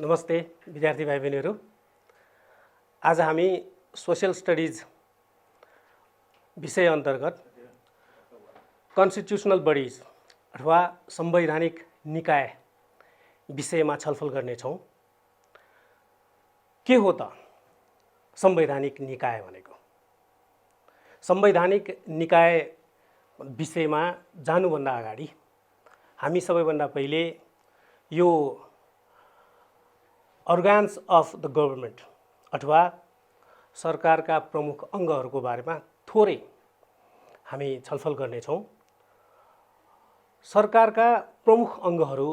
नमस्ते विद्यार्थी भाइ बहिनीहरू। आज हामी सोशल स्टडिज विषय अन्तर्गत कन्स्टिट्युसनल बडिज अथवा संवैधानिक निकाय विषयमा छलफल गर्नेछौँ। के हो त संवैधानिक निकाय भनेको? संवैधानिक निकाय विषयमा जानुभन्दा अगाडि हामी सबैभन्दा पहिले यो अर्गान्स अफ द गभर्नमेन्ट अथवा सरकारका प्रमुख अङ्गहरूको बारेमा थोरै हामी छलफल गर्नेछौँ। सरकारका प्रमुख अङ्गहरू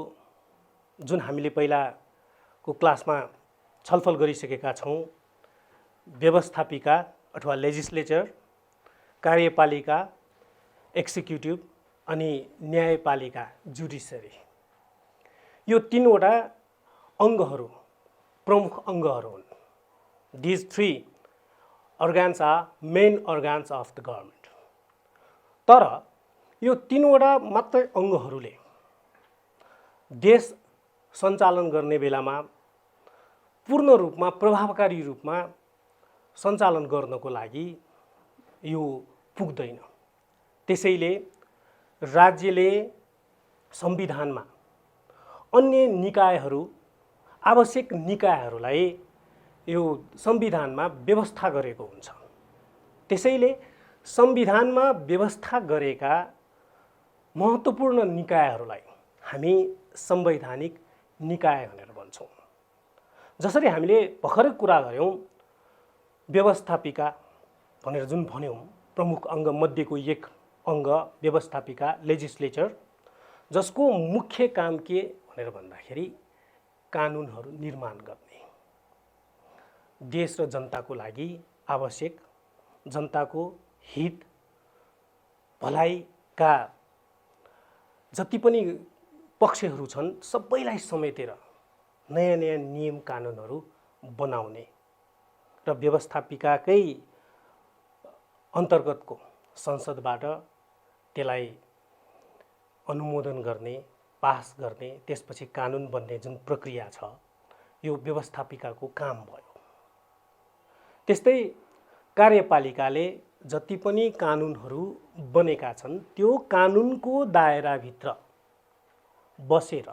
जुन हामीले पहिलाको क्लासमा छलफल गरिसकेका छौँ, व्यवस्थापिका अथवा लेजिस्लेचर, कार्यपालिका एक्जिक्युटिभ अनि न्यायपालिका जुडिसियरी, यो तीनवटा अङ्गहरू प्रमुख अङ्गहरू हुन्। These three organs are main organs of the government. तर यो तीनवटा मात्रै अङ्गहरूले देश सञ्चालन गर्ने बेलामा पूर्ण रूपमा प्रभावकारी रूपमा सञ्चालन गर्नको लागि यो पुग्दैन। त्यसैले राज्यले संविधानमा अन्य निकायहरू, आवश्यक निकायहरूलाई यो संविधानमा व्यवस्था गरेको हुन्छ। त्यसैले संविधानमा व्यवस्था गरेका महत्त्वपूर्ण निकायहरूलाई हामी संवैधानिक निकाय भनेर भन्छौँ। जसरी हामीले भर्खरै कुरा गऱ्यौँ, व्यवस्थापिका भनेर जुन भन्यौँ, प्रमुख अङ्ग मध्येको एक अङ्ग व्यवस्थापिका लेजिस्लेचर, जसको मुख्य काम के भनेर भन्दाखेरि कानुनहरू निर्माण गर्ने, देश र जनताको लागि आवश्यक, जनताको हित भलाइका जति पनि पक्षहरू छन् सबैलाई समेटेर नयाँ नयाँ नियम कानुनहरू बनाउने र व्यवस्थापिकाकै अन्तर्गतको संसदबाट त्यसलाई अनुमोदन गर्ने, पास गर्ने, त्यसपछि कानुन बन्ने जुन प्रक्रिया छ, यो व्यवस्थापिकाको काम भयो। त्यस्तै कार्यपालिकाले जति पनि कानुनहरू बनेका छन् त्यो कानुनको दायराभित्र बसेर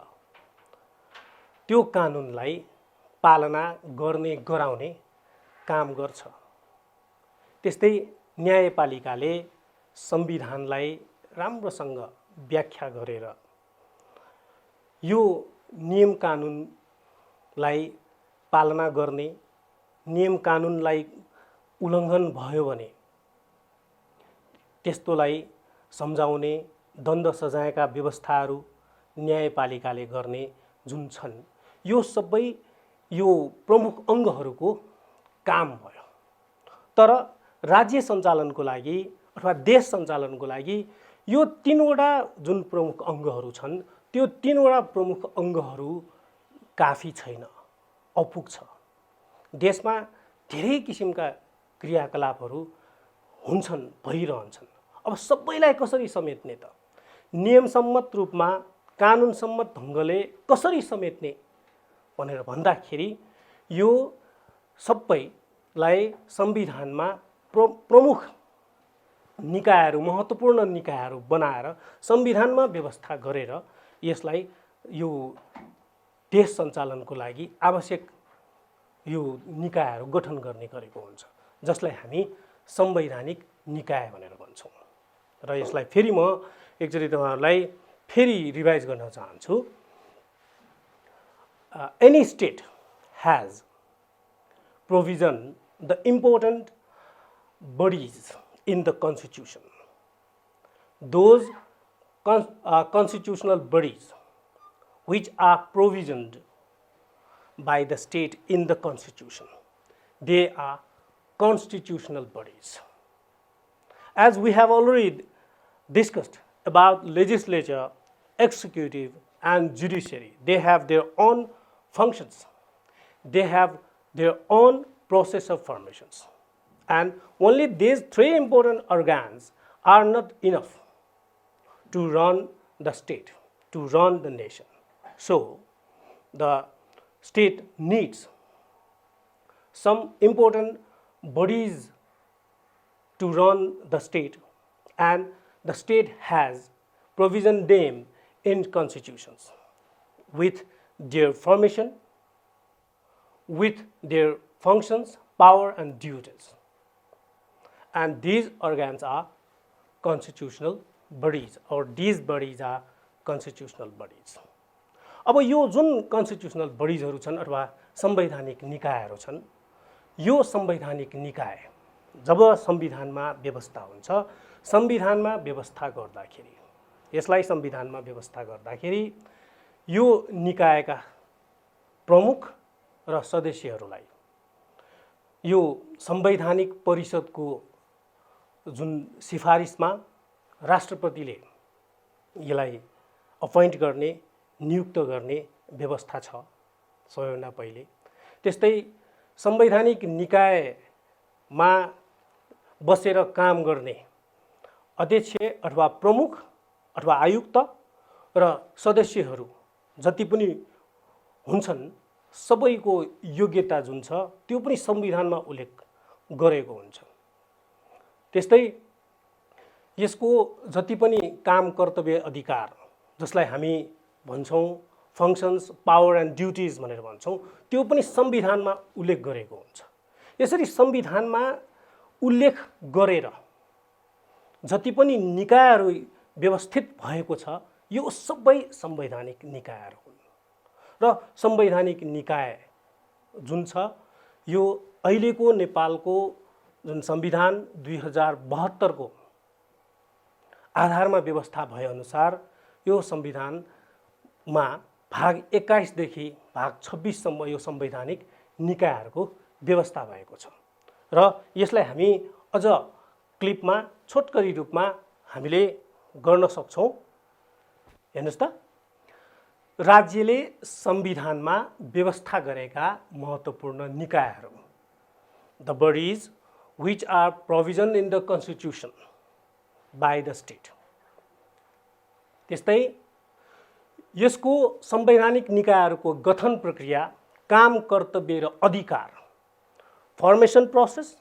त्यो कानुनलाई पालना गर्ने, गराउने काम गर्छ। त्यस्तै न्यायपालिकाले संविधानलाई राम्रोसँग व्याख्या गरेर यो नियम कानुनलाई पालना गर्ने, नियम कानुनलाई उल्लङ्घन भयो भने त्यस्तोलाई सम्झाउने, दण्ड सजायका व्यवस्थाहरू न्यायपालिकाले गर्ने जुन छन्, यो सबै यो प्रमुख अङ्गहरूको काम भयो। तर राज्य सञ्चालनको लागि अथवा देश सञ्चालनको लागि यो तीनवटा जुन प्रमुख अङ्गहरू छन्, त्यो तीनवटा प्रमुख अङ्गहरू काफी छैन, अपुग छ। देशमा धेरै किसिमका क्रियाकलापहरू हुन्छन्, भइरहन्छन्। अब सबैलाई कसरी समेट्ने त? नियमसम्मत रूपमा, कानुनसम्मत ढङ्गले कसरी समेट्ने भनेर भन्दाखेरि यो सबैलाई संविधानमा प्रमुख निकायहरू, महत्त्वपूर्ण निकायहरू बनाएर संविधानमा व्यवस्था गरेर यसलाई यो देश सञ्चालनको लागि आवश्यक यो निकायहरू गठन गर्ने गरेको हुन्छ, जसलाई हामी संवैधानिक निकाय भनेर भन्छौँ। र यसलाई फेरि म एकचोटि तपाईँहरूलाई फेरि रिभाइज गर्न चाहन्छु। Any state has provision the important bodies in the constitution. Those constitutional bodies which are provisioned by the state in the constitution, they are constitutional bodies. As we have already discussed about legislature, executive and judiciary, they have their own functions, they have their own process of formations, and only these three important organs are not enough to run the state, to run the nation. So the state needs some important bodies to run the state, and the state has provisioned them in constitutions with their formation, with their functions, power and duties. And these organs are constitutional bodies, or these bodies are constitutional bodies. अब यो जुन constitutional बडिजहरू छन् अथवा संवैधानिक निकायहरू छन्, यो संवैधानिक निकाय जब संविधानमा व्यवस्था हुन्छ, संविधानमा व्यवस्था गर्दाखेरि, यसलाई संविधानमा व्यवस्था गर्दाखेरि यो निकायका प्रमुख र सदस्यहरूलाई यो संवैधानिक परिषदको जुन सिफारिसमा राष्ट्रपतिले यसलाई अपोइन्ट गर्ने, नियुक्त गर्ने व्यवस्था छ सबैभन्दा पहिले। त्यस्तै संवैधानिक निकायमा बसेर काम गर्ने अध्यक्ष अथवा प्रमुख अथवा आयुक्त र सदस्यहरू जति पनि हुन्छन्, सबैको योग्यता जुन छ त्यो पनि संविधानमा उल्लेख गरेको हुन्छ। त्यस्तै यसको जति पनि काम कर्तव्य अधिकार, जसलाई हामी भन्छौँ फङ्सन्स, पावर एन्ड ड्युटिज भनेर भन्छौँ, त्यो पनि संविधानमा उल्लेख गरेको हुन्छ। यसरी संविधानमा उल्लेख गरेर जति पनि निकायहरू व्यवस्थित भएको छ, यो सबै संवैधानिक निकायहरू हुन्। र संवैधानिक निकाय जुन छ, यो अहिलेको नेपालको जुन संविधान 2072 को आधारमा व्यवस्था भए अनुसार यो संविधानमा भाग 21 देखि भाग 26 सम्म यो संवैधानिक निकायहरूको व्यवस्था भएको छ। र यसलाई हामी अझ क्लिपमा छोटकरी रूपमा हामीले गर्न सक्छौँ। हेर्नुस् त, राज्यले संविधानमा व्यवस्था गरेका महत्त्वपूर्ण निकायहरू, the bodies which are provisioned in the constitution by the state। त्यस्तै यसको संवैधानिक निकायहरूको गठन प्रक्रिया, काम कर्तव्य र अधिकार, formation process,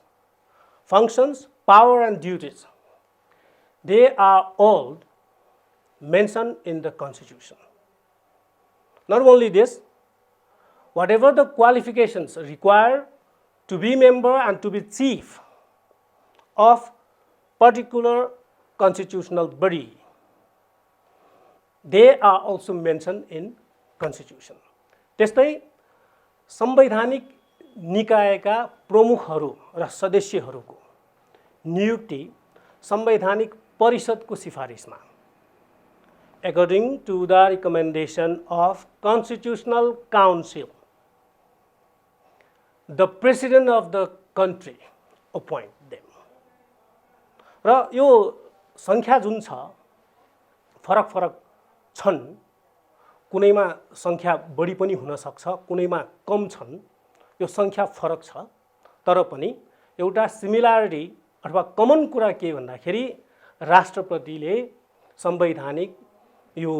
functions, power and duties, they are all mentioned in the constitution। Not only this, whatever the qualifications required to be member and to be chief of particular constitutional body, they are also mentioned in constitution। त्यस्तै संवैधानिक निकायका प्रमुखहरू र सदस्यहरूको नियुक्ति संवैधानिक परिषदको सिफारिसमा, according to the recommendation of Constitutional Council, the president of the country appoint them। र यो संख्या जुन छ फरक फरक छन्, कुनैमा संख्या बढी पनि हुन सक्छ, कुनैमा कम छन्, यो संख्या फरक छ। तर पनि एउटा सिमिलारिटी अथवा कमन कुरा के भन्दाखेरि राष्ट्रपतिले संवैधानिक यो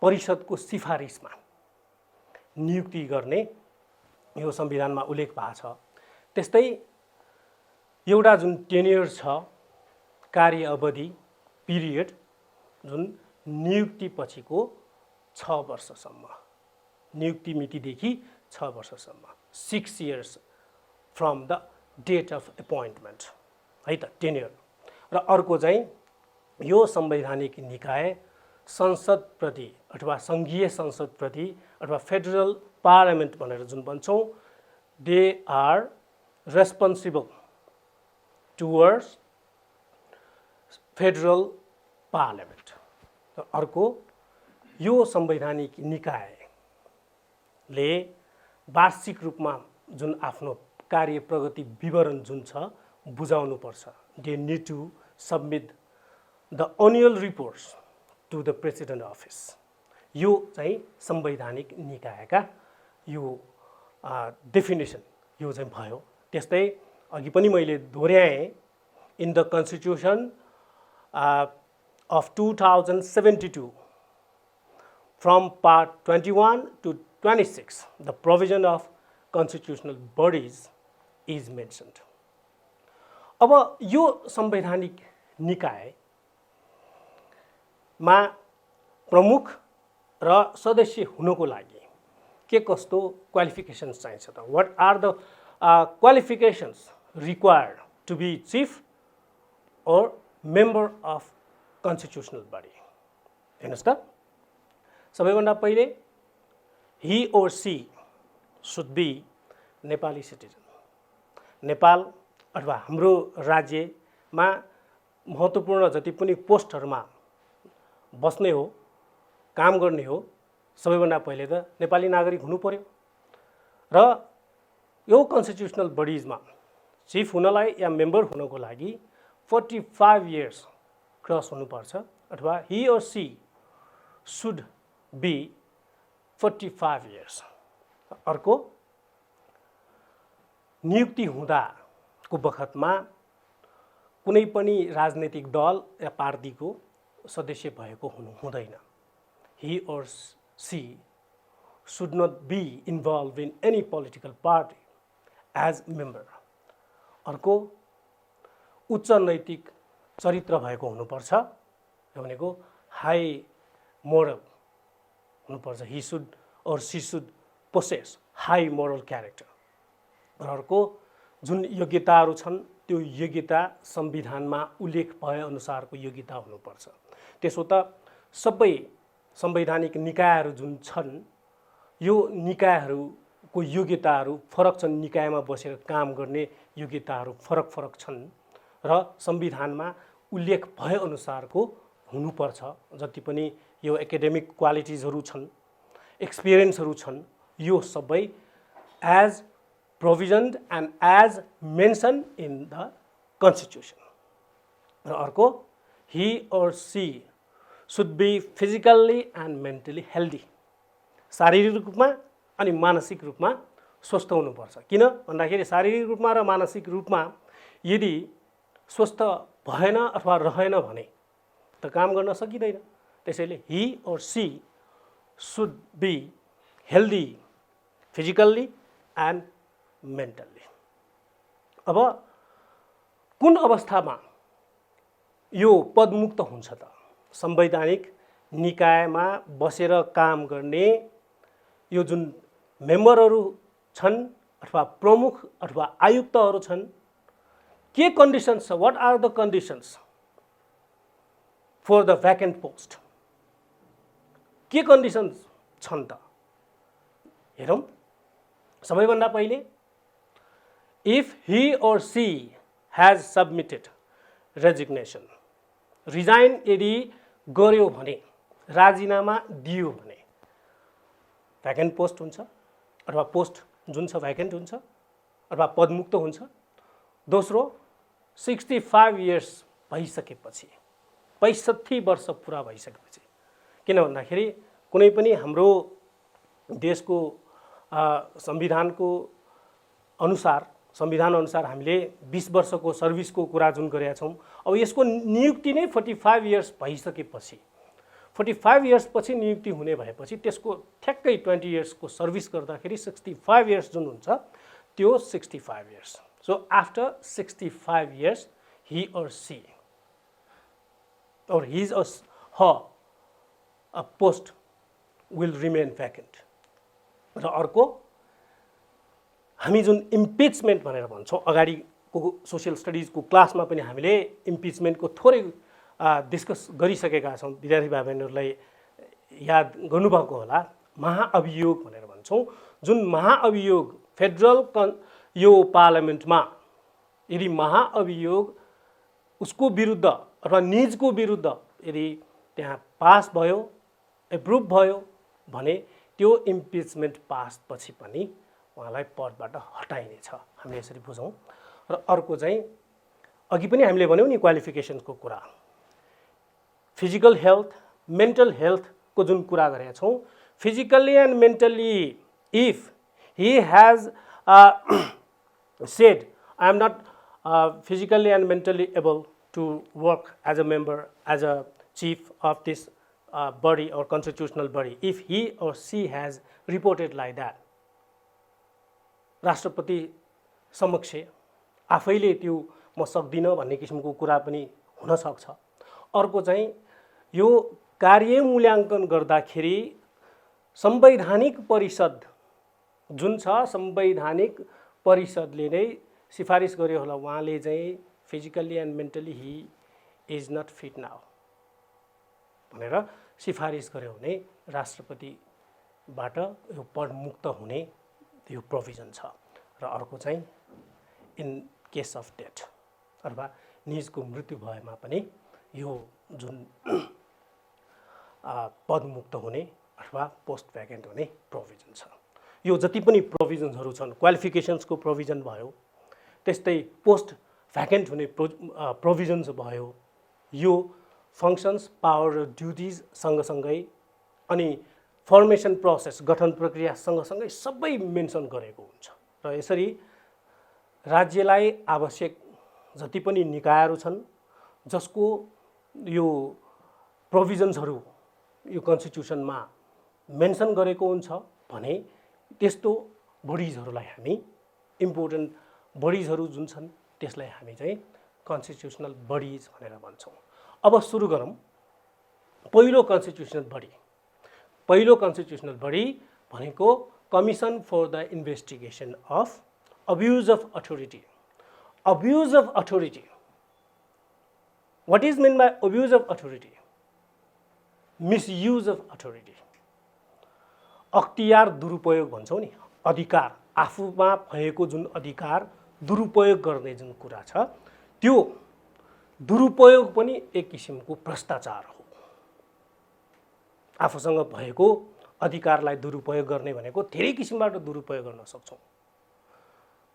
परिषदको सिफारिसमा नियुक्ति गर्ने यो संविधानमा उल्लेख भएको छ। त्यस्तै एउटा जुन टेन्युर छ, कार्य अवधि, पिरियड, जुन नियुक्ति पछिको 6 वर्षसम्म, नियुक्ति मितिदेखि 6 वर्षसम्म, 6 years from the date of appointment, है त, टेन्युर। र अर्को चाहिँ यो संवैधानिक निकाय संसदप्रति अथवा सङ्घीय संसदप्रति अथवा फेडरल पार्लियामेन्ट भनेर जुन भन्छौँ, they are responsible towards federal parliament. अर्को यो संवैधानिक निकायले वार्षिक रूपमा जुन आफ्नो कार्य प्रगति विवरण जुन छ बुझाउनु पर्छ, they need to submit the annual reports to the president office. यो चाहिँ संवैधानिक निकायका यो डेफिनेसन यो चाहिँ भयो। त्यस्तै अघि पनि मैले दोहोऱ्याएँ, in the constitution of 2072 from part 21 to 26, the provision of constitutional bodies is mentioned. अब यो संवैधानिक निकायमा प्रमुख र सदस्य हुनको लागि के कस्तो क्वालिफिकेशन्स चाहिन्छ त? What are the qualifications required to be chief or member of constitutional body? हेर्नुस् त, सबैभन्दा पहिले he or she should be Nepali citizen. Nepal अथवा हाम्रो राज्यमा महत्त्वपूर्ण जति पनि पोस्टहरुमा बस्ने हो, काम गर्ने हो, सबैभन्दा पहिले त नेपाली नागरिक हुनु पर्यो. र यो कन्स्टिट्युसनल बडीजमा चिफ हुनलाई या मेम्बर हुनको लागि 45 years क्रस हुनुपर्छ अथवा he or she should be 45 years. अर्को, नियुक्ति हुँदाको बखतमा कुनै पनि राजनीतिक दल या पार्टीको सदस्य भएको हुँदैन. He or she should not be involved in any political party as member. अर्को, उच्च नैतिक चरित्र भएको हुनुपर्छ. यो भनेको हाई मोरल हुनुपर्छ. he should or she should possess high moral character. र अर्को, जुन योग्यताहरू छन् त्यो योग्यता संविधानमा उल्लेख भए अनुसारको योग्यता हुनुपर्छ. त्यसो त सबै संवैधानिक निकायहरू जुन छन् यो निकायहरूको योग्यताहरू फरक छन्. निकायमा बसेर काम गर्ने योग्यताहरू फरक छन् र संविधानमा उल्लेख भए अनुसारको हुनुपर्छ. जति पनि यो एकाडेमिक क्वालिटिजहरू छन्, एक्सपिरियन्सहरू छन्, यो सबै as provisioned and as mentioned in the constitution. र अर्को, he or she should be physically and mentally healthy. शारीरिक रूपमा अनि मानसिक रूपमा स्वस्थ हुनुपर्छ. किन भन्दाखेरि शारीरिक रूपमा र मानसिक रूपमा यदि स्वस्थ भएन अथवा रहेन भने त काम गर्न सकिँदैन. त्यसैले he or she should be healthy physically and mentally. अब कुन अवस्थामा यो पदमुक्त हुन्छ त? संवैधानिक निकायमा बसेर काम गर्ने यो जुन मेम्बरहरू छन् अथवा प्रमुख अथवा आयुक्तहरू छन्, के कन्डिसन्स छ? What are the conditions for the vacant post? के कन्डिसन्स छन् त? हेरौँ. सबैभन्दा पहिले, if he or she has submitted resignation, resign यदि गर्यो भने, राजीनामा दियो भने भ्याकेन्ट पोस्ट हुन्छ अथवा पोस्ट जुन छ भ्याकेन्ट हुन्छ अथवा पदमुक्त हुन्छ. दोस्रो, 65 इयर्स भइसकेपछि, 65 वर्ष पुरा भइसकेपछि. किन भन्दाखेरि कुनै पनि हाम्रो देशको संविधान अनुसार हामीले 20 वर्षको सर्भिसको कुरा जुन गरेका छौँ, अब यसको नियुक्ति नै 45 इयर्स भइसकेपछि, 45 इयर्स पछि नियुक्ति हुने भएपछि त्यसको ठ्याक्कै 20 इयर्सको सर्भिस गर्दाखेरि 65 इयर्स जुन हुन्छ त्यो 65 years. So after 65 years he or she or his or her a post will remain vacant. र अर्को, हामी जुन इम्पिचमेन्ट भनेर भन्छौँ, अगाडिको सोसियल स्टडिजको क्लासमा पनि हामीले इम्पिचमेन्टको थोरै डिस्कस गरिसकेका छौँ. विद्यार्थी भाइ बहिनीहरूलाई याद गर्नुभएको होला. महाअभियोग भनेर भन्छौँ. जुन महाअभियोग फेडरल यो पार्लियामेन्टमा यदि महाअभियोग उसको विरुद्ध अथवा निजको विरुद्ध यदि त्यहाँ पास भयो, एप्रुभ भयो भने त्यो इम्पिचमेन्ट पास पछि पनि उहाँलाई पदबाट हटाइनेछ. हामीले यसरी बुझौँ. र अर्को चाहिँ अघि पनि हामीले भन्यौँ नि क्वालिफिकेसन्सको कुरा, फिजिकल हेल्थ, मेन्टल हेल्थको जुन कुरा गरेका छौँ. Physically and mentally if he has said I am not physically and mentally able to work as a member, as a chief of this body or constitutional body, if he or she has reported like that. राष्ट्रपति समक्ष आफैले त्यो म सक्दिनँ भन्ने किसिमको कुरा पनि हुन सक्छ। अर्को चाहिँ यो कार्य मूल्याङ्कन गर्दाखेरि संवैधानिक परिषद जुन छ, संवैधानिक परिषदले नै सिफारिस गर्यो होला, उहाँले चाहिँ physically and mentally he is not fit now भनेर सिफारिस गर्यो भने राष्ट्रपतिबाट यो पदमुक्त हुने यो प्रोभिजन छ। र अर्को चाहिँ इन केस अफ डेथ अथवा निजको मृत्यु भएमा पनि यो जुन पदमुक्त हुने अथवा पोस्ट भ्याकेन्ट हुने प्रोभिजन छ। यो जति पनि प्रोभिजन्सहरू छन्, क्वालिफिकेसन्सको प्रोभिजन भयो, त्यस्तै पोस्ट भ्याकेन्ट हुने प्रोभिजन्स भयो, यो फङ्सन्स पावर र ड्युटिज सँगसँगै अनि फर्मेसन प्रोसेस गठन प्रक्रिया सँगसँगै सबै मेन्सन गरेको हुन्छ। र यसरी राज्यलाई आवश्यक जति पनि निकायहरू छन् जसको यो प्रोभिजन्सहरू यो कन्स्टिट्युसनमा मेन्सन गरेको हुन्छ भने त्यस्तो बडिजहरूलाई हामी इम्पोर्टेन्ट बडिजहरू जुन छन् त्यसलाई हामी चाहिँ कन्स्टिट्युसनल बडिज भनेर भन्छौँ। अब सुरु गरौँ पहिलो कन्स्टिट्युसनल बडी। पहिलो कन्स्टिट्युसनल बडी भनेको commission for the investigation of abuse of authority. Abuse of authority, what is mean by abuse of authority? Misuse of authority, अख्तियार दुरुपयोग भन्छौँ नि, अधिकार आफूमा भएको जुन अधिकार दुरुपयोग गर्ने जुन कुरा छ त्यो दुरुपयोग पनि एक किसिमको भ्रष्टाचार हो। आफूसँग भएको अधिकारलाई दुरुपयोग गर्ने भनेको धेरै किसिमबाट दुरुपयोग गर्न सक्छौँ।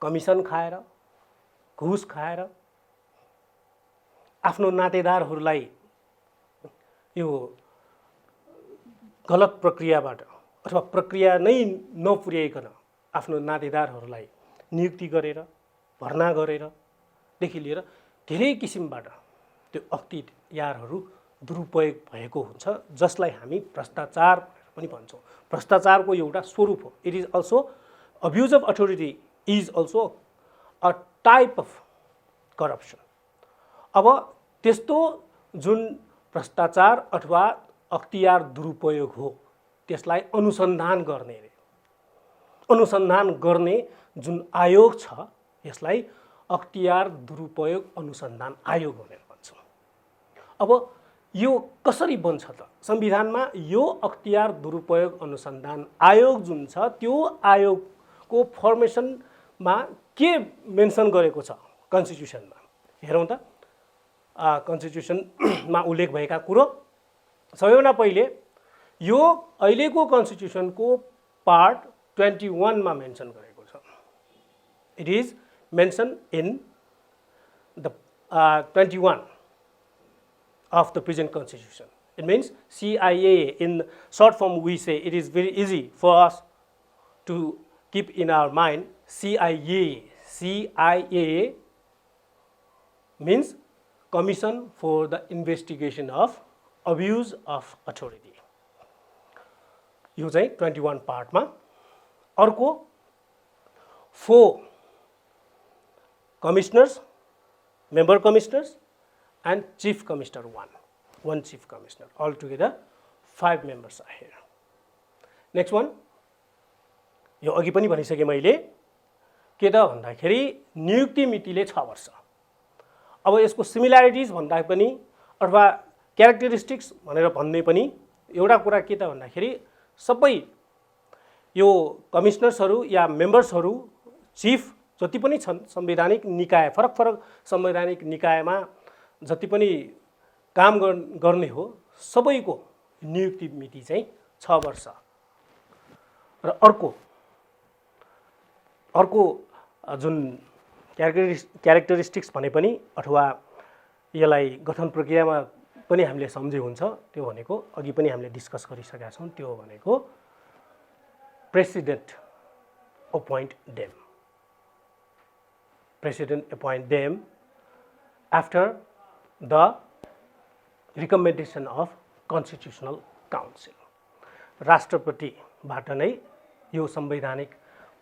कमिसन खाएर, घुस खाएर, आफ्नो नातेदारहरूलाई यो गलत प्रक्रियाबाट अथवा प्रक्रिया नै नपुर्याइकन आफ्नो नातेदारहरूलाई नियुक्ति गरेर, भर्ना गरेरदेखि लिएर धेरै किसिमबाट त्यो अख्तियारहरू दुरुपयोग भएको हुन्छ, जसलाई हामी भ्रष्टाचार पनि भन्छौँ। भ्रष्टाचारको एउटा स्वरूप हो। It is also abuse of authority is also a type of corruption. अब त्यस्तो जुन भ्रष्टाचार अथवा अख्तियार दुरुपयोग हो त्यसलाई अनुसन्धान गर्ने जुन आयोग छ यसलाई अख्तियार दुरुपयोग अनुसन्धान आयोग भनेर भन्छौँ। अब यो कसरी बन्छ त? संविधानमा यो अख्तियार दुरुपयोग अनुसन्धान आयोग जुन छ त्यो आयोगको फर्मेसनमा के मेन्सन गरेको छ कन्स्टिट्युसनमा हेरौँ त। कन्स्टिट्युसनमा उल्लेख भएका कुरो सबैभन्दा पहिले यो अहिलेको कन्स्टिट्युसनको पार्ट 21 मा मेन्सन गरेको छ। It is mention in the 21 of the present constitution. It means CIA. In short form we say it is very easy for us to keep in our mind CIA. CIA means Commission for the Investigation of Abuse of Authority. यो चाहिँ 21 पार्टमा। अर्को 4 commissioners, member commissioners and chief commissioner one chief commissioner, altogether 5 members are here. Next one, यो अघि पनि भनिसके मैले के त भन्दाखेरि नियुक्ति मितिले 6 वर्ष। अब यसको सिमिल्यारिटिज भन्दा पनि अथवा क्यारेक्टरिस्टिक्स भनेर भन्ने पनि एउटा कुरा के त भन्दाखेरि सबै यो कमिसनर्सहरू या मेम्बर्सहरू चिफ जति पनि छन् संवैधानिक निकाय, फरक फरक संवैधानिक निकायमा जति पनि काम गर्ने हो सबैको नियुक्ति मिति चाहिँ 6 वर्ष। र अर्को जुन क्यारेक्टरिस्टिक्स भने पनि अथवा यसलाई गठन प्रक्रियामा पनि हामीले सम्झे हुन्छ त्यो भनेको अघि पनि हामीले डिस्कस गरिसकेका छौँ। त्यो भनेको president appoint them. President appoint them after the recommendation of Constitutional Council. राष्ट्रपतिबाट नै यो संवैधानिक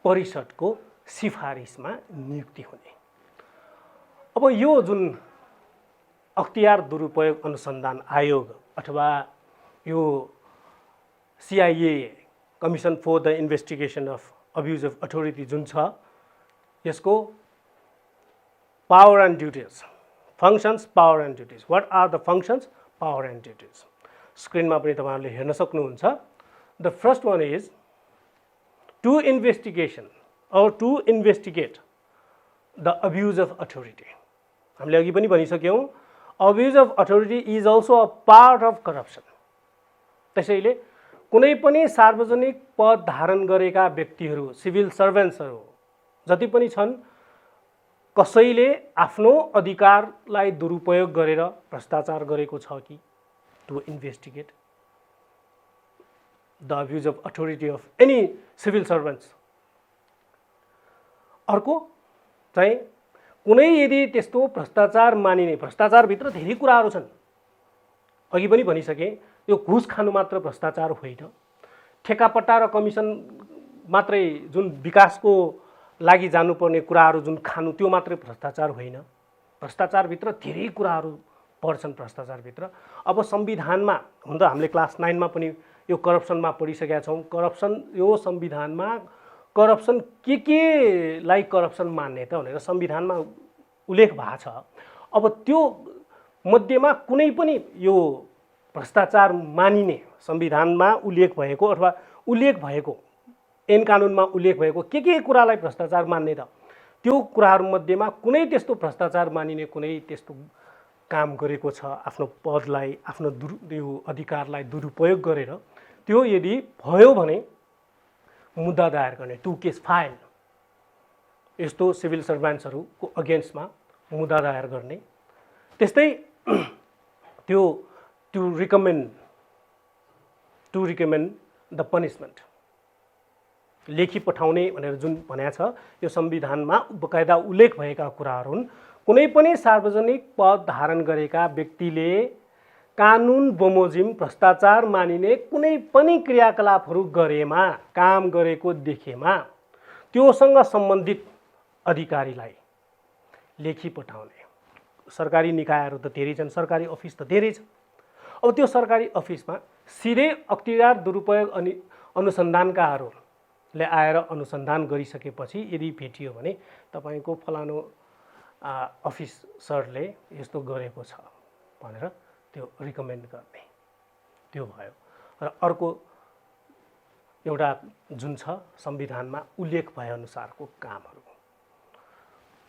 परिषदको सिफारिसमा नियुक्ति हुने। अब यो जुन अख्तियार दुरुपयोग अनुसन्धान आयोग अथवा यो CIA commission for the investigation of abuse of authority जुन छ, यसको power and duties, functions, power and duties, what are the functions, power and duties, स्क्रिनमा पनि तपाईँहरूले हेर्न सक्नुहुन्छ। The first one is to investigation or to investigate the abuse of authority. हामीले अघि पनि भनिसक्यौँ, abuse of authority is also a part of corruption. त्यसैले कुनै पनि सार्वजनिक पद धारण गरेका व्यक्तिहरू, सिभिल सर्भेन्ट्सहरू जति पनि छन्, कसैले आफ्नो अधिकारलाई दुरुपयोग गरेर भ्रष्टाचार गरेको छ कि, to investigate the abuse of authority of any civil servants. अर्को चाहिँ कुनै यदि त्यस्तो भ्रष्टाचार मानिने, भ्रष्टाचारभित्र धेरै कुराहरू छन्, अघि पनि भनिसकेँ, यो घुस खानु मात्र भ्रष्टाचार होइन, ठेकापट्टा र कमिसन मात्रै जुन विकासको लागि जानुपर्ने कुराहरू जुन खानु त्यो मात्रै भ्रष्टाचार होइन, भ्रष्टाचारभित्र धेरै कुराहरू पर्छन् भ्रष्टाचारभित्र। अब संविधानमा, हुन त हामीले क्लास 9मा पनि यो करप्सनमा पढिसकेका छौँ, करप्सन, यो संविधानमा करप्सन के लाई करप्सन मान्ने त भनेर संविधानमा उल्लेख भएको छ। अब त्यो मध्येमा कुनै पनि यो भ्रष्टाचार मानिने संविधानमा उल्लेख भएको अथवा उल्लेख भएको ऐन कानुनमा उल्लेख भएको के कुरालाई भ्रष्टाचार मान्ने त, त्यो कुराहरू मध्येमा कुनै त्यस्तो भ्रष्टाचार मानिने कुनै त्यस्तो काम गरेको छ, आफ्नो पदलाई, आफ्नो यो अधिकारलाई दुरुपयोग गरेर, त्यो यदि भयो भने मुद्दा दायर गर्ने, टु केस फाइल, यस्तो सिभिल सर्भेन्ट्सहरूको अगेन्स्टमा मुद्दा दायर गर्ने। त्यस्तै त्यो टु रिकमेन्ड द पनिसमेन्ट, लेखी पठाउने भनेर जुन भनेको छ, यो संविधानमा बकायदा उल्लेख भएका कुराहरू हुन्। कुनै पनि सार्वजनिक पद धारण गरेका व्यक्तिले कानुन बमोजिम भ्रष्टाचार मानिने कुनै पनि क्रियाकलापहरू गरेमा, काम गरेको देखेमा, त्योसँग सम्बन्धित अधिकारीलाई लेखी पठाउने। सरकारी निकायहरू त धेरै छन्, सरकारी अफिस त धेरै छ। अब त्यो सरकारी अफिसमा सिधै अख्तियार दुरुपयोग अनुसन्धानकाहरूले आएर अनुसन्धान गरिसकेपछि यदि भेटियो भने तपाईँको फलानु अफिसरले यस्तो गरेको छ भनेर त्यो रिकमेन्ड गर्ने, त्यो भयो। र अर्को एउटा जुन छ संविधानमा उल्लेख भएअनुसारको कामहरू,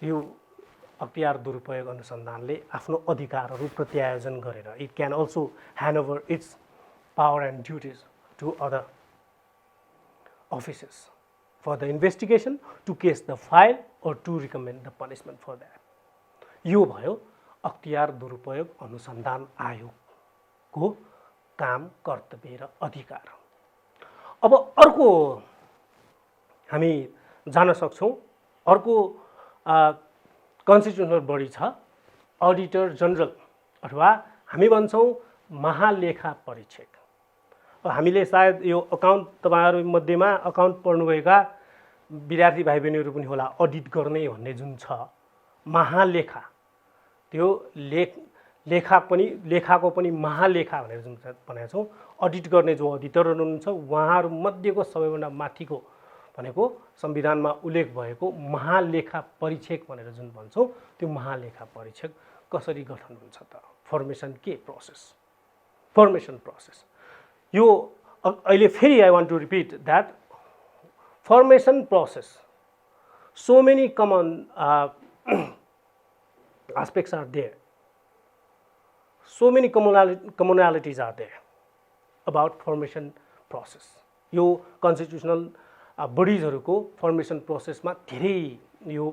यो अख्तियार दुरुपयोग अनुसन्धानले आफ्नो अधिकारहरू प्रत्यायोजन गरेर, it can also hand over its power and duties to other offices for the investigation, to case the file or to recommend the punishment for that. यो भयो अख्तियार दुरुपयोग अनुसन्धान आयोगको काम, कर्तव्य र अधिकार। अब अर्को हामी जान सक्छौँ, अर्को कन्स्टिट्युसनल बडी छ अडिटर जनरल अथवा हामी भन्छौँ महालेखा परीक्षक। हामीले सायद यो अकाउन्ट, तपाईँहरू मध्येमा अकाउन्ट पढ्नुभएका विद्यार्थी भाइ बहिनीहरू पनि होला, अडिट गर्ने भन्ने जुन छ महालेखा, त्यो लेखा पनि, लेखाको पनि महालेखा भनेर जुन भनेको छौँ, अडिट गर्ने जो अडिटरहरू हुनुहुन्छ उहाँहरू मध्येको सबैभन्दा माथिको भनेको संविधानमा उल्लेख भएको महालेखा परीक्षक भनेर जुन भन्छौँ, त्यो महालेखा परीक्षक कसरी गठन हुन्छ त, फर्मेसन के प्रोसेस, फर्मेसन प्रोसेस। यो अहिले फेरि I want to repeat that formation process, so many common aspects are there, so many commonalities are there about formation process. यो कन्स्टिट्युसनल बडिजहरूको फर्मेसन प्रोसेसमा धेरै यो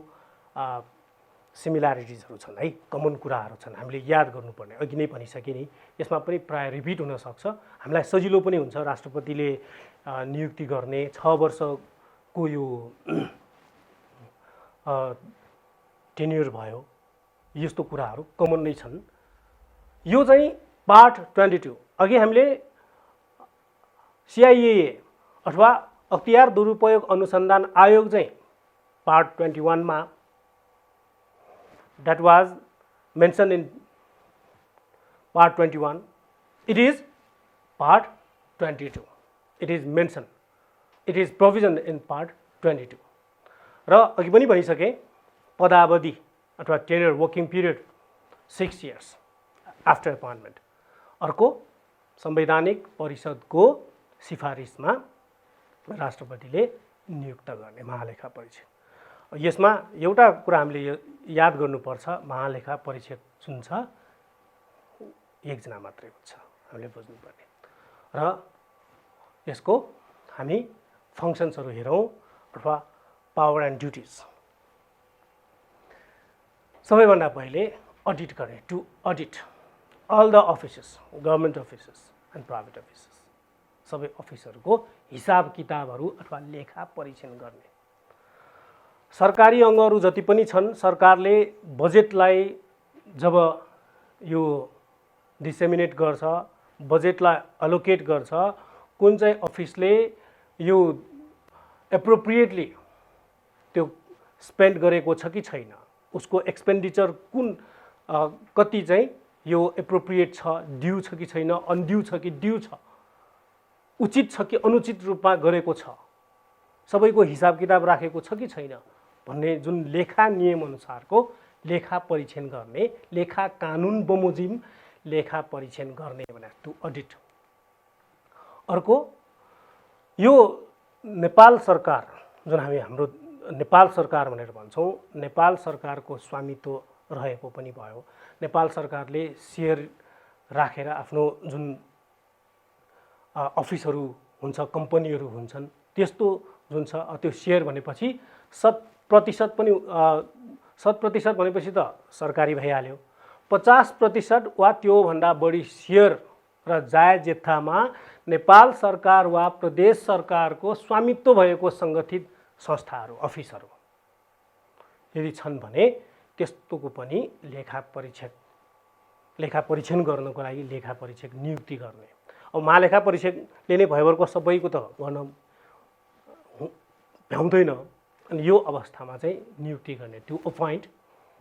सिमिल्यारिटिजहरू छन् है, कमन कुराहरू छन्, हामीले याद गर्नुपर्ने। अघि नै भनिसकेँ नि, यसमा पनि प्राय रिपिट हुनसक्छ, हामीलाई सजिलो पनि हुन्छ। राष्ट्रपतिले नियुक्ति गर्ने 6 वर्षको यो टेन्युर भयो, यस्तो कुराहरू कमन नै छन्। यो चाहिँ पार्ट 22। अघि हामीले CIA अथवा अख्तियार दुरुपयोग अनुसन्धान आयोग चाहिँ पार्ट 21 मा that was mentioned in part 21, it is part 22. It is mentioned, it is provisioned in part 22. र अघि पनि भनिसके पदावधि अथवा tenure working period 6 years after appointment. अर्को संवैधानिक परिषदको सिफारिसमा राष्ट्रपतिले नियुक्त गर्ने महालेखा परीक्षक। यसमा एउटा कुरा हामीले याद गर्नुपर्छ, महालेखा परीक्षक जुन छ एकजना मात्रै हुन्छ, हामीले बुझ्नुपर्ने। र यसको हामी फङ्सन्सहरू हेरौँ अथवा पावर एन्ड ड्युटिज। सबैभन्दा पहिले अडिट गर्ने, to audit all the offices, government offices and private offices, सबै अफिसहरूको हिसाब किताबहरू अथवा लेखा परीक्षण गर्ने। सरकारी अङ्गहरू जति पनि छन्, सरकारले बजेटलाई जब यो डिसेमिनेट गर्छ, बजेटलाई अलोकेट गर्छ, कुन चाहिँ अफिसले यो एप्रोप्रिएटली त्यो स्पेन्ड गरेको छ कि छैन, उसको एक्सपेन्डिचर कुन कति चाहिँ यो एप्रोप्रिएट छ, ड्यू छ कि छैन, अनड्यू छ कि ड्यू छ, उचित छ कि अनुचित रूपमा गरेको छ, सबैको हिसाब किताब राखेको छ कि छैन भन्ने जुन लेखा नियम अनुसारको लेखा परीक्षण गर्ने, लेखा कानुन बमोजिम लेखा परीक्षण गर्ने भने टु अडिट। अर्को यो नेपाल सरकार जुन हाम्रो नेपाल सरकार भनेर भन्छौँ, नेपाल सरकारको स्वामित्व रहेको पनि भयो। नेपाल सरकारले सेयर राखेर आफ्नो जुन अफिसहरू हुन्छ, कम्पनीहरू हुन्छन्, त्यस्तो जुन छ त्यो सेयर भनेपछि 100% पनि 100% भनेपछि त सरकारी भइहाल्यो। 50% वा त्योभन्दा बढी सेयर र जायज जत्थामा नेपाल सरकार वा प्रदेश सरकारको स्वामित्व भएको सङ्गठित संस्थाहरू, अफिसहरू यदि छन् भने त्यस्तोको पनि लेखा परीक्षण गर्नको लागि लेखा परीक्षक नियुक्ति गर्ने। अब महालेखा परीक्षकले नै भयभरको सबैको त गर्न भ्याउँदैन, अनि यो अवस्थामा चाहिँ नियुक्ति गर्ने, to appoint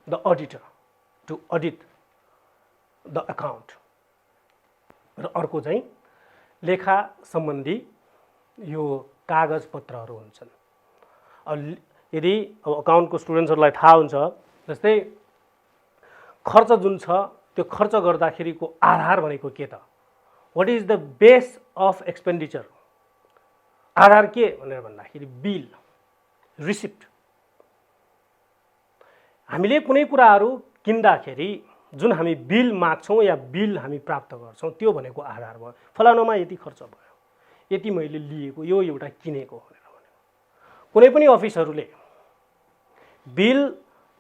the auditor to audit the account. र अर्को चाहिँ लेखा सम्बन्धी यो कागज पत्रहरू हुन्छन्। अब यदि अब अकाउन्टको स्टुडेन्ट्सहरूलाई थाहा हुन्छ, जस्तै खर्च जुन छ त्यो खर्च गर्दाखेरिको आधार भनेको के त, what is the base of expenditure, आधार के भनेर भन्दाखेरि बिल, रिसिप्ट। हामीले कुनै कुराहरू किन्दाखेरि जुन हामी बिल माग्छौँ या बिल हामी प्राप्त गर्छौँ त्यो भनेको आधार भयो, फलानामा यति खर्च भयो, यति मैले लिएको, यो एउटा किनेको भनेर भनेको। कुनै पनि अफिसहरूले बिल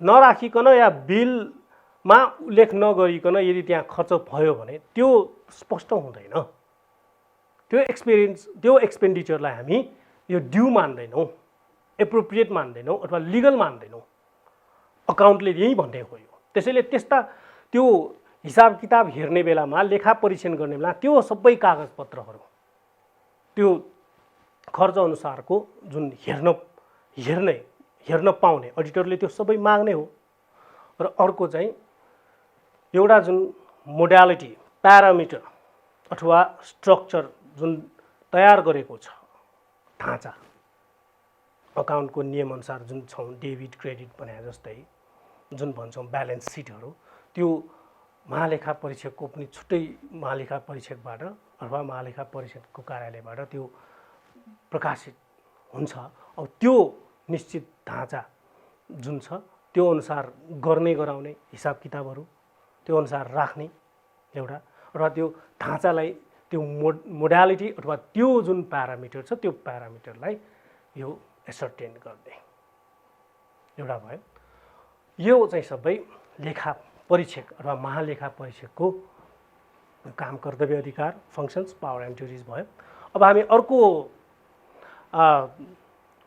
नराखिकन या बिलमा उल्लेख नगरिकन यदि त्यहाँ खर्च भयो भने त्यो स्पष्ट हुँदैन। त्यो एक्सपेन्डिचरलाई हामी यो ड्यू मान्दैनौँ, एप्रोप्रिएट मान्दैनौँ अथवा लिगल मान्दैनौँ। अकाउन्टले यही भन्ने हो। त्यसैले त्यो हिसाब किताब हेर्ने बेलामा, लेखा परीक्षण गर्ने बेला त्यो सबै कागजपत्रहरू त्यो खर्च अनुसारको जुन हेर्न पाउने अडिटरले त्यो सबै माग्ने हो। र अर्को चाहिँ एउटा जुन मोडालिटी, प्यारामिटर अथवा स्ट्रक्चर जुन तयार गरेको छ, ढाँचा, अकाउन्टको नियमअनुसार जुन छौँ, डेबिट क्रेडिट भने जस्तै जुन भन्छौँ ब्यालेन्स सिटहरू, त्यो महालेखा परीक्षकको पनि छुट्टै महालेखा परीक्षकबाट अथवा महालेखा परीक्षकको कार्यालयबाट त्यो प्रकाशित हुन्छ। अब त्यो निश्चित ढाँचा जुन छ त्यो अनुसार गर्ने गराउने हिसाब किताबहरू त्यो अनुसार राख्ने एउटा, र त्यो ढाँचालाई त्यो मोडालिटी अथवा त्यो जुन प्यारामिटर छ त्यो प्यारामिटरलाई यो एसर्टेन गर्ने एउटा भयो। यो चाहिँ सबै लेखा परीक्षक अथवा महालेखा परीक्षकको काम, कर्तव्य, अधिकार, फङ्सन्स, पावर एन्ड ड्युटिज भयो। अब हामी अर्को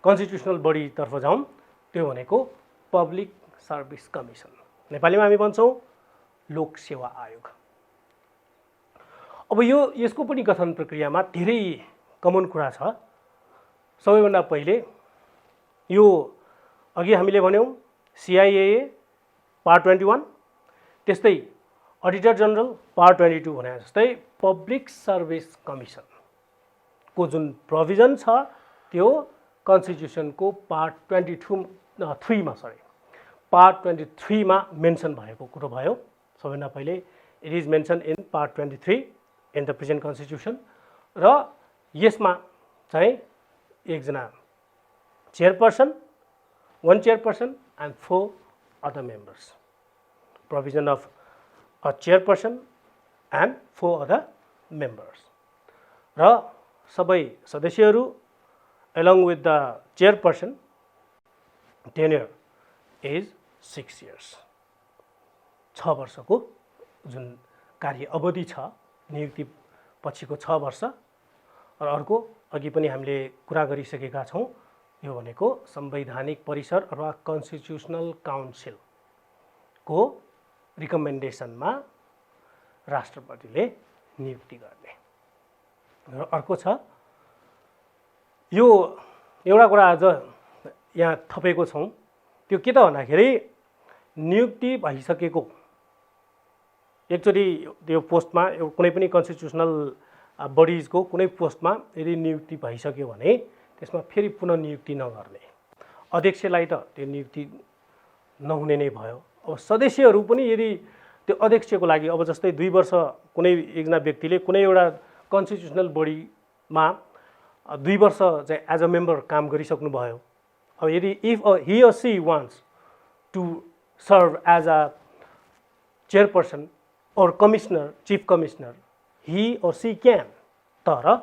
कन्स्टिट्युसनल बडीतर्फ जाउँ, त्यो भनेको पब्लिक सर्भिस कमिसन, नेपालीमा हामी भन्छौँ लोक सेवा आयोग। अब यसको पनि गठन प्रक्रियामा धेरै कमन कुरा छ। सबैभन्दा पहिले यो अघि हामीले भन्यौँ CIAA पार्ट 21, त्यस्तै अडिटर जनरल पार्ट 22 भने जस्तै पब्लिक सर्भिस कमिसनको जुन प्रोभिजन छ त्यो कन्स्टिट्युसनको पार्ट 3 मा मेन्सन भएको कुरो भयो। सबैभन्दा पहिले it is mention in part 23 in the present constitution र यसमा चाहिँ एकजना chairperson, 1 chairperson and 4 other members. Provision of a chairperson and 4 other members. र सबै सदस्यहरू along with the chairperson tenure is 6 years. 6 वर्षको जुन कार्य अवधि छ नियुक्ति पछिको 6 वर्ष र अर्को अघि पनि हामीले कुरा गरिसकेका छौँ यो भनेको संवैधानिक परिषद अथवा कन्स्टिट्युसनल काउन्सिलको रिकमेन्डेसनमा राष्ट्रपतिले नियुक्ति गर्ने। र अर्को छ यो एउटा कुरा आज यहाँ थपेको छौँ त्यो के त भन्दाखेरि नियुक्ति भइसकेको एकचोटि त्यो पोस्टमा कुनै पनि कन्स्टिट्युसनल बडिजको कुनै पोस्टमा यदि नियुक्ति भइसक्यो भने त्यसमा फेरि पुनः नियुक्ति नगर्ने, अध्यक्षलाई त त्यो नियुक्ति नहुने नै भयो। अब सदस्यहरू पनि यदि त्यो अध्यक्षको लागि अब जस्तै 2 वर्ष कुनै एकजना व्यक्तिले कुनै एउटा कन्स्टिट्युसनल बडीमा 2 वर्ष चाहिँ एज अ मेम्बर काम गरिसक्नु भयो। अब यदि if he or she wants to serve as a chairperson or commissioner, chief commissioner, he or she can, तर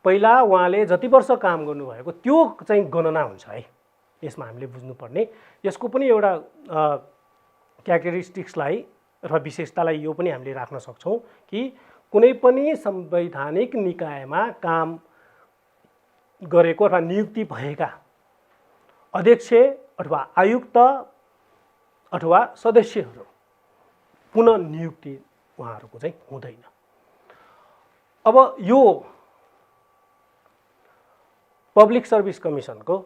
पहिला उहाँले जति वर्ष काम गर्नुभएको त्यो चाहिँ गणना हुन्छ है। यसमा हामीले बुझ्नुपर्ने यसको पनि एउटा क्यारेक्टरिस्टिक्सलाई अथवा विशेषतालाई यो पनि हामीले राख्न सक्छौँ कि कुनै पनि संवैधानिक निकायमा काम गरेको अथवा नियुक्ति भएका अध्यक्ष अथवा आयुक्त अथवा सदस्यहरू पुनः नियुक्ति उहाँहरूको चाहिँ हुँदैन। अब यो पब्लिक सर्भिस कमिसनको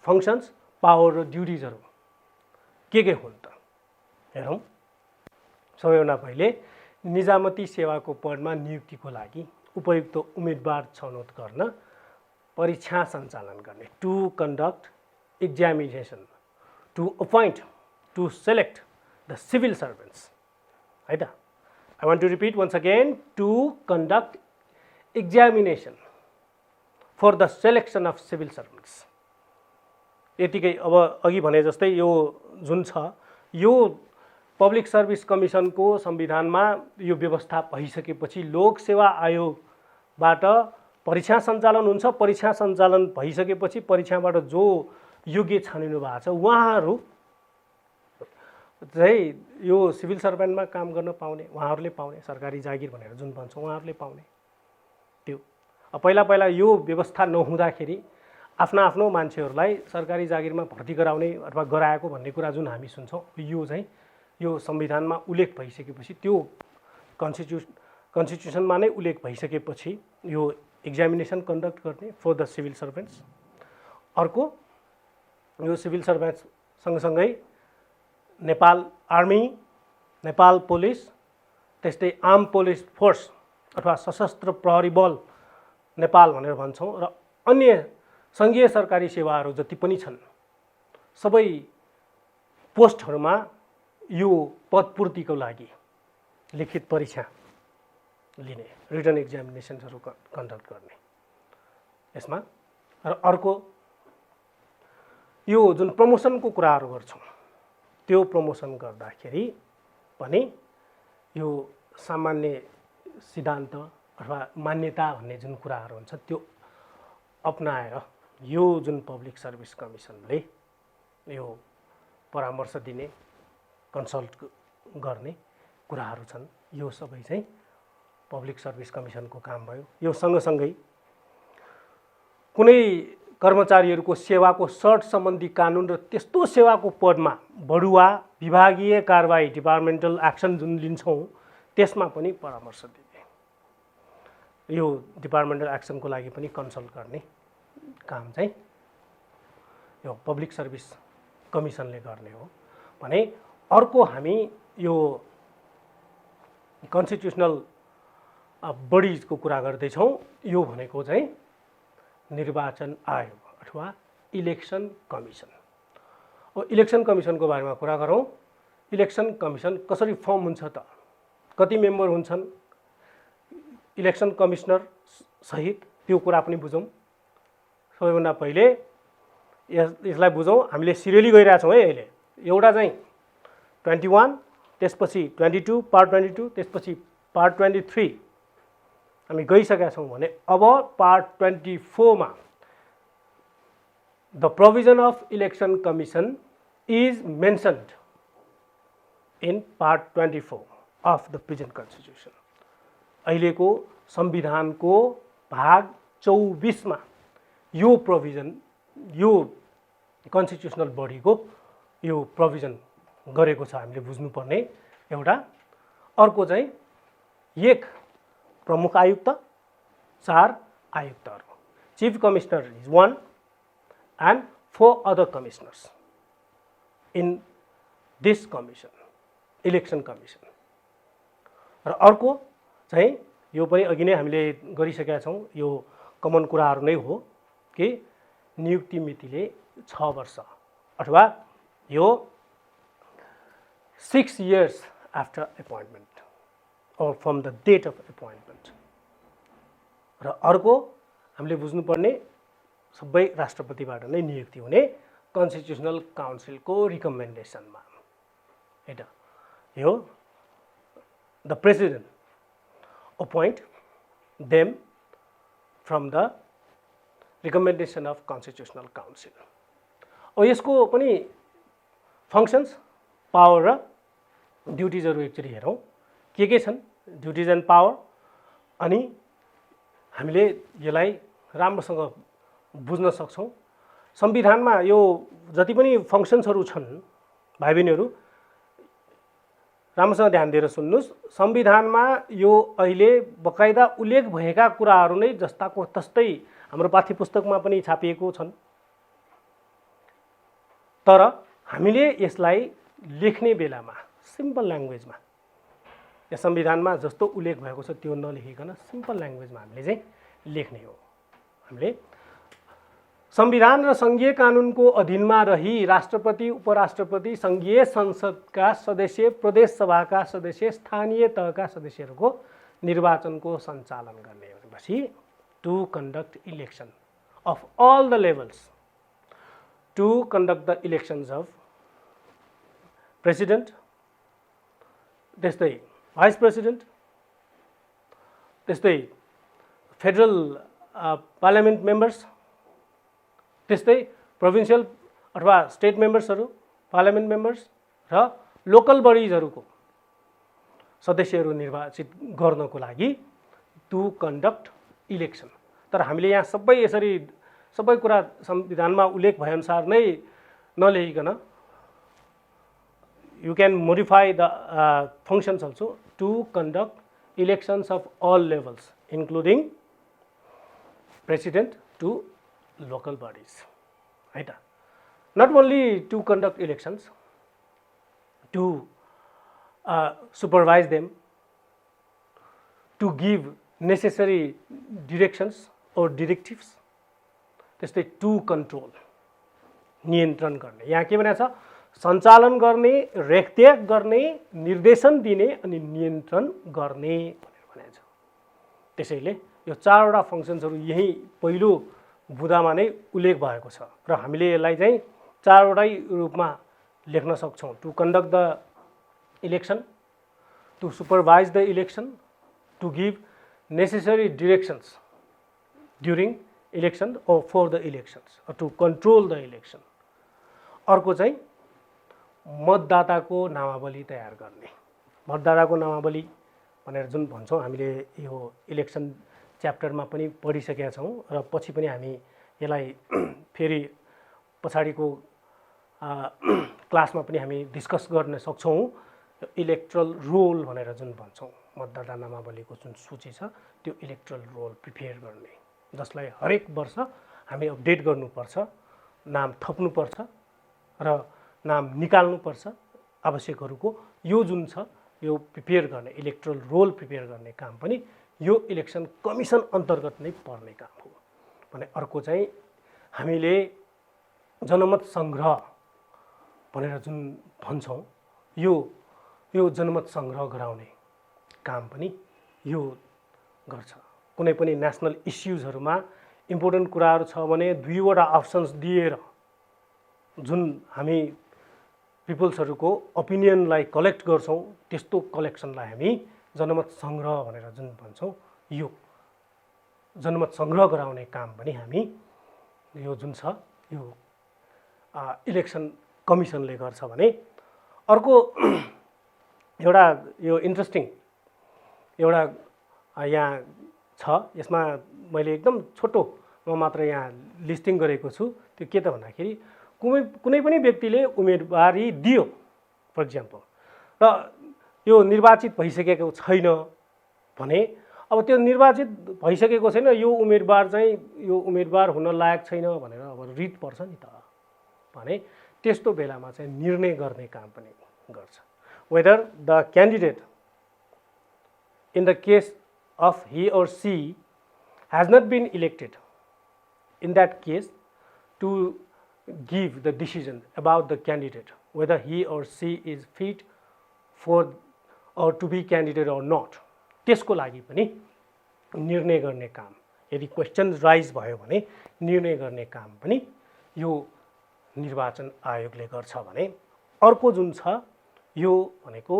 फङ्सन्स, पावर र ड्युटिजहरू के हुन् त हेरौँ। सबैभन्दा पहिले निजामती सेवाको पदमा नियुक्तिको लागि उपयुक्त उम्मेदवार छनौट गर्न परीक्षा सञ्चालन गर्ने, to conduct examination, to appoint, to select the civil servants है त। I want to repeat once again, to conduct examination for the selection of civil servants. यतिकै अब अघि भने जस्तै यो जुन छ यो पब्लिक सर्भिस कमिसनको संविधानमा यो व्यवस्था भइसकेपछि लोक सेवा आयोगबाट परीक्षा सञ्चालन हुन्छ। परीक्षा सञ्चालन भइसकेपछि परीक्षाबाट जो योग्य छानिनु भएको छ उहाँहरू चाहिँ यो सिभिल सर्भेन्टमा काम गर्न पाउने, उहाँहरूले पाउने, सरकारी जागिर भनेर जुन भन्छ उहाँहरूले पाउने। त्यो पहिला यो व्यवस्था नहुँदाखेरि आफ्नो मान्छेहरूलाई सरकारी जागिरमा भर्ती गराउने अथवा गराएको भन्ने कुरा जुन हामी सुन्छौँ यो चाहिँ यो संविधानमा उल्लेख भइसकेपछि त्यो कन्स्टिट्युसनमा नै उल्लेख भइसकेपछि यो एक्जामिनेसन कन्डक्ट गर्ने फर द सिभिल सर्भेन्ट्स। अर्को यो सिभिल सर्भेन्ट्स सँगसँगै नेपाल आर्मी, नेपाल पुलिस, त्यस्तै आर्म पुलिस फोर्स अथवा सशस्त्र प्रहरी बल नेपाल भनेर भन्छौँ र अन्य सङ्घीय सरकारी सेवाहरू जति पनि छन् सबै पोस्टहरूमा यो पदपूर्तिको लागि लिखित परीक्षा लिने, रिटन एक्जामिनेसन्सहरू कन्डक्ट गर्ने यसमा। र अर्को यो जुन प्रमोसनको कुराहरू गर्छौँ त्यो प्रमोसन गर्दाखेरि पनि यो सामान्य सिद्धान्त अथवा मान्यता भन्ने जुन कुराहरू हुन्छ त्यो अपनाएर यो जुन पब्लिक सर्भिस कमिसनले यो परामर्श दिने, कन्सल्ट गर्ने कुराहरू छन् यो सबै चाहिँ पब्लिक सर्भिस कमिसनको काम भयो। यो सँगसँगै कुनै कर्मचारीहरूको सेवाको शर्त सम्बन्धी कानुन र त्यस्तो सेवाको पदमा बढुवा, विभागीय कारबाही, डिपार्टमेन्टल एक्सन जुन लिन्छौँ त्यसमा पनि परामर्श दिने, यो डिपार्टमेन्टल एक्सनको लागि पनि कन्सल्ट गर्ने काम चाहिँ यो पब्लिक सर्भिस कमिसनले गर्ने हो भने अर्को हामी यो कन्स्टिट्युसनल बडिजको कुरा गर्दैछौँ। यो भनेको चाहिँ निर्वाचन आयोग अथवा इलेक्सन कमिसन। इलेक्सन कमिसनको बारेमा कुरा गरौँ। इलेक्सन कमिसन कसरी फर्म हुन्छ त, कति मेम्बर हुन्छन्, इलेक्सन कमिसनर सहित त्यो कुरा पनि बुझौँ। सबैभन्दा पहिले यसलाई बुझौँ। हामीले सिरियली गइरहेछौँ है। अहिले एउटा चाहिँ 21, त्यसपछि 22 पार्ट 22, त्यसपछि पार्ट 23 हामी गइसकेका छौँ भने अब पार्ट 24 मा the provision of election commission is mentioned in part 24 of the present constitution. अहिलेको संविधानको भाग 24 मा यो प्रोभिजन, यो कन्स्टिट्युसनल बडीको यो प्रोभिजन गरेको छ हामीले बुझ्नुपर्ने एउटा। अर्को चाहिँ एक प्रमुख आयुक्त, 4 आयुक्तहरू, chief commissioner is 1 and 4 other commissioners in this commission, election commission। र अर्को चाहिँ यो पनि अघि नै हामीले गरिसकेका छौँ, यो कमन कुराहरू नै हो कि नियुक्ति मितिले 6 वर्ष अथवा यो 6 years after appointment or from the date of appointment। र अर्को हामीले बुझ्नुपर्ने सबै राष्ट्रपतिबाट नै नियुक्ति हुने कन्स्टिट्युसनल काउन्सिलको रिकमेन्डेसनमा हेट यो the president appoint them from the recommendation of constitutional council. अब यसको पनि फङ्सन्स, पावर र ड्युटिजहरू एकचोटि हेरौँ के छन् ड्युटिज एन्ड पावर। अनि हामीले यसलाई राम्रोसँग बुझ्न सक्छौँ। संविधानमा यो जति पनि फङ्सन्सहरू छन् भाइ बहिनीहरू राम्रोसँग ध्यान दिएर सुन्नुहोस्। संविधानमा यो अहिले बकाइदा उल्लेख भएका कुराहरू नै जस्ताको तस्तै हाम्रो पाठ्यपुस्तकमा पनि छापिएको छन्। तर हामीले यसलाई लेख्ने बेलामा सिम्पल ल्याङ्ग्वेजमा, यस संविधानमा जस्तो उल्लेख भएको छ त्यो नलेखिकन सिम्पल ल्याङ्ग्वेजमा हामीले चाहिँ लेख्ने हो। हामीले संविधान र संघीय कानुनको अधीनमा रही राष्ट्रपति, उपराष्ट्रपति, संघीय संसदका सदस्य, प्रदेश सभाका सदस्य, स्थानीय तहका सदस्यहरूको निर्वाचनको सञ्चालन गर्ने भनेपछि to conduct election of all the levels, to conduct the elections of president, त्यस्तै भाइस प्रेसिडेन्ट, त्यस्तै फेडरल पार्लियामेन्ट मेम्बर्स, त्यस्तै प्रोभिन्सियल अथवा स्टेट मेम्बर्सहरू, पार्लियामेन्ट मेम्बर्स र लोकल बडिजहरूको सदस्यहरू निर्वाचित गर्नको लागि टु कन्डक्ट इलेक्सन। तर हामीले यहाँ सबै कुरा संविधानमा उल्लेख भएअनुसार नै नलेखिकन you can modify the functions also to conduct elections of all levels including president to local bodies, right? Not only to conduct elections, to supervise them, to give necessary directions or directives, त्यस्तै to control, नियन्त्रण गर्ने। यहाँ के भनेको छ, सञ्चालन गर्ने, रेखदेख गर्ने, निर्देशन दिने अनि नियन्त्रण गर्ने भनेर भनेको छ। त्यसैले यो 4वटा फङ्सन्सहरू यही पहिलो बुँदामा नै उल्लेख भएको छ र हामीले यसलाई चाहिँ 4वटै रूपमा लेख्न सक्छौँ। To conduct the election, to supervise the election, to give necessary directions during election or for the elections or to control the election। अर्को चाहिँ मतदाताको नामावली तयार गर्ने। मतदाताको नामावली भनेर जुन भन्छौँ हामीले यो इलेक्सन च्याप्टरमा पनि पढिसकेका छौँ र पछि पनि हामी यसलाई फेरि पछाडिको क्लासमा पनि हामी डिस्कस गर्न सक्छौँ। इलेक्ट्रल रोल भनेर जुन भन्छौँ, मतदाता नामावलीको जुन सूची छ त्यो इलेक्ट्रल रोल प्रिपेयर गर्ने, जसलाई हरेक वर्ष हामी अपडेट गर्नुपर्छ, नाम थप्नुपर्छ र नाम निकाल्नुपर्छ आवश्यकहरूको। यो जुन छ यो प्रिपेयर गर्ने इलेक्ट्रल रोल प्रिपेयर गर्ने काम पनि यो इलेक्सन कमिसन अन्तर्गत नै पर्ने काम हो भने अर्को चाहिँ हामीले जनमत सङ्ग्रह भनेर जुन भन्छौँ यो जनमत सङ्ग्रह गराउने काम पनि यो गर्छ। कुनै पनि नेसनल इस्युजहरूमा इम्पोर्टेन्ट कुराहरू छ भने 2वटा अप्सन्स दिएर जुन हामी पिपल्सहरूको ओपिनियनलाई कलेक्ट गर्छौँ त्यस्तो कलेक्सनलाई हामी जनमत सङ्ग्रह भनेर जुन भन्छौँ यो जनमत सङ्ग्रह गराउने काम पनि हामी यो जुन छ यो इलेक्सन कमिसनले गर्छ भने अर्को एउटा यो इन्ट्रेस्टिङ एउटा यहाँ छ। यसमा मैले एकदम छोटोमा मात्र यहाँ लिस्टिङ गरेको छु। त्यो के त भन्दाखेरि कुनै पनि व्यक्तिले उम्मेदवारी दियो फर इक्जाम्पल र यो निर्वाचित भइसकेको छैन भने अब त्यो निर्वाचित भइसकेको छैन यो उम्मेदवार हुन लायक छैन भनेर अब रिट पर्छ नि त भने त्यस्तो बेलामा चाहिँ निर्णय गर्ने काम पनि गर्छ। Whether the candidate in the case of he or she has not been elected, in that case to give the decision about the candidate whether he or she is fit for or to be candidate or not, त्यसको लागि पनि निर्णय गर्ने काम यदि question rise भयो भने निर्णय गर्ने काम पनि यो निर्वाचन आयोगले गर्छ भने अर्को जुन छ यो भनेको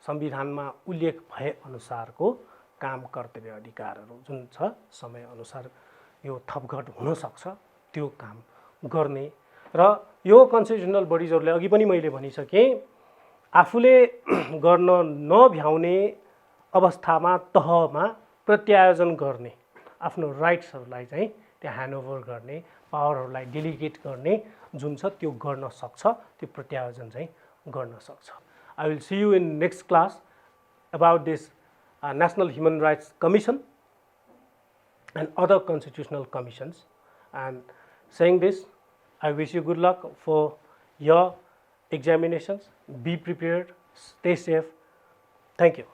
संविधानमा उल्लेख भए अनुसारको काम कर्तव्य अधिकारहरू जुन छ समय अनुसार यो थपघट हुन सक्छ त्यो काम गर्ने र यो कन्स्टिट्युसनल बडिजहरूले अघि पनि मैले भनिसकेँ आफूले गर्न नभ्याउने अवस्थामा तहमा प्रत्यायोजन गर्ने आफ्नो राइट्सहरूलाई चाहिँ त्यहाँ ह्यान्डओभर गर्ने पावरहरूलाई डेलिगेट गर्ने जुन छ त्यो गर्न सक्छ त्यो प्रत्यायोजन चाहिँ गर्न सक्छ। I will see you in next class about this National Human Rights Commission and other constitutional commissions. And saying this, I wish you good luck for your examinations. Be prepared, stay safe. Thank you.